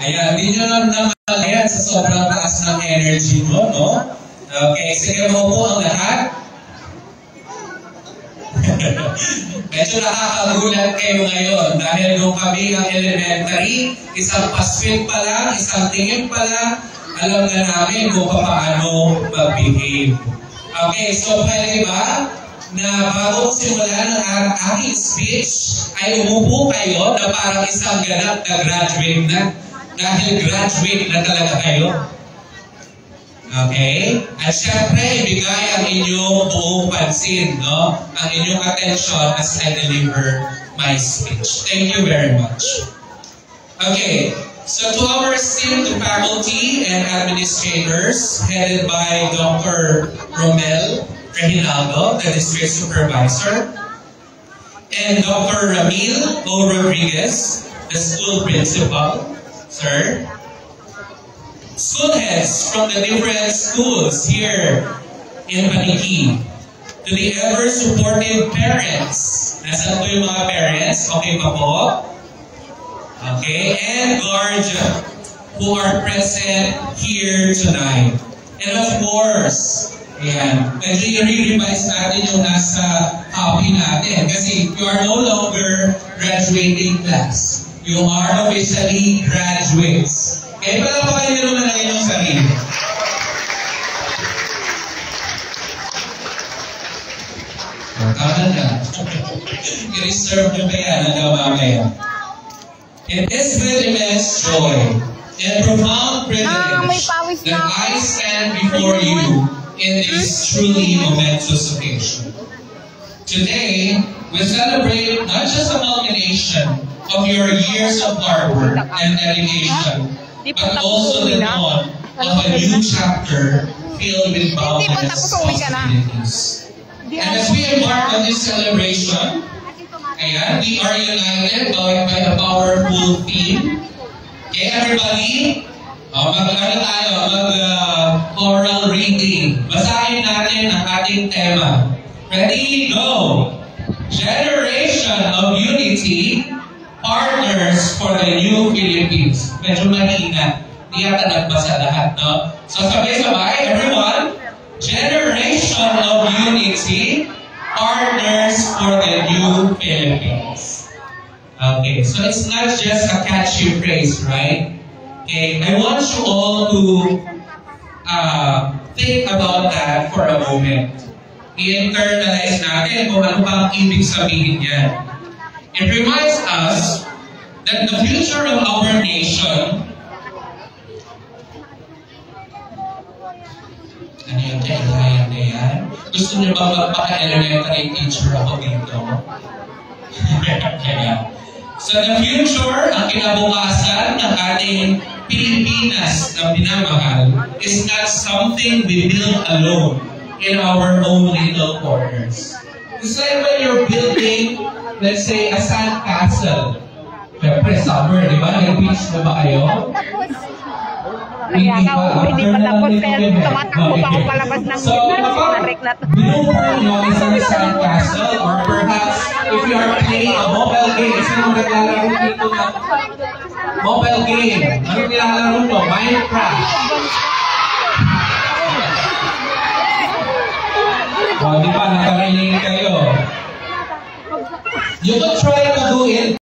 Ayan, di nyo naman yan sa sobrang taas ng energy mo, no? Okay, sige mo po ang lahat. Medyo nakakagulat kayo ngayon dahil nung kami ang elementary, isang paswit pa lang, isang tingin pa lang, alam na namin kung paano mag-behave. Okay, so pwede ba na bago simulan ang aking speech ay umupo kayo na parang isang ganap na graduate na dahil graduate na talaga kayo? Okay? At syempre, ibigay ang inyong buong pansin, no? Ang inyong attention as I deliver my speech. Thank you very much. Okay, so to our esteemed faculty and administrators, headed by Dr. Romel Reginaldo, the district supervisor, and Dr. Ramil O. Rodriguez, the school principal, sir. School heads from the different schools here in Paniki, to the ever-supportive parents. Nasaan po yung mga parents? Okay pa po? Okay, and guardian who are present here tonight. And of course, ayan, medyo i-revise natin yung nasa copy natin kasi you are no longer graduating class. You are officially graduates. Kaya palapakan nyo naman ang inyong sarili. Tama na. I-reserve nyo pa yan hanggang mamaya. It is with immense joy and profound privilege that I stand before you in this truly momentous occasion. Today, we celebrate not just a culmination of your years of hard work and dedication, but also the dawn of a new chapter filled with boundless possibilities. And as we embark on this celebration, ayan, we are united by a powerful theme. Okay, everybody, mag-oral reading. Basahin natin ang ating tema. Ready? Go! Generation of Unity, Partners for the New Philippines. Medyo mahina. Di yata nagbasa lahat, no? So sabay-sabay, everyone. Generation of Unity, Partners for the New Philippines. Okay, so it's not just a catchy phrase, right? Okay, I want you all to think about that for a moment. I-internalize natin kung ano pa ang ibig sabihin yan. It reminds us that the future of our nation. Ano yung kailangan na yan? Gusto niyo ba magpaka-elementary teacher ako dito? Kaya. So the future, ang kinabukasan ng ating Pilipinas na pinamahal is not something we build alone in our own little corners. It's like when you're building, let's say, a sand castle. Siyempre, summer, di ba? Nag-beach na ba kayo? Hindi pa tapos kaya tumatakbo pa ako palabas ng reklat. Binubuo nyo isang sand castle or perhaps if you are playing a mobile game, sino naglalaro dito na mobile game? Anong nilalaro nyo? Minecraft. O, di ba? Nakarinig kayo. You could try to do it